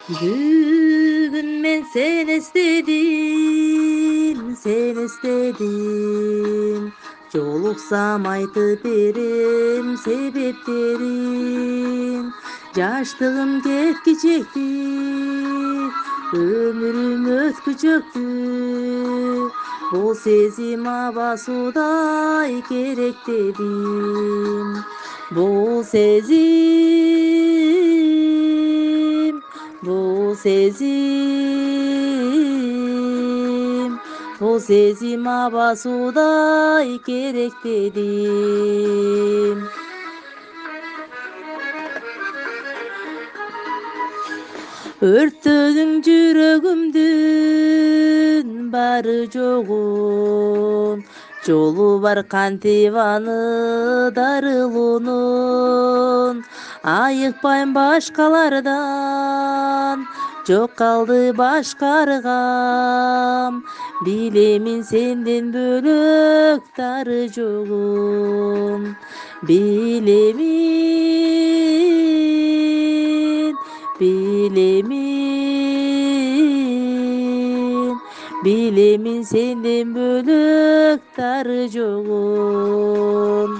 Bugün men seni istedim, seni istedim. Joluksam aytıp berem sebeplerin. Жаштыгым кеткичекти, өмүрүм өткүчөктү. Бул сезим аба судай керек дедим. Бул сезим, бул сезим, бул сезим аба судай керек дедим. Өрттөдүң жүрөгүмдүн бары жогун, жолу бар кантип аны дарылоонун. Айыкпайм башкалардан, жок калды башка аргам. Билемин сенден бөлөк дары жогун, билемин, билемин, билемин сенден бөлөк дары жогун.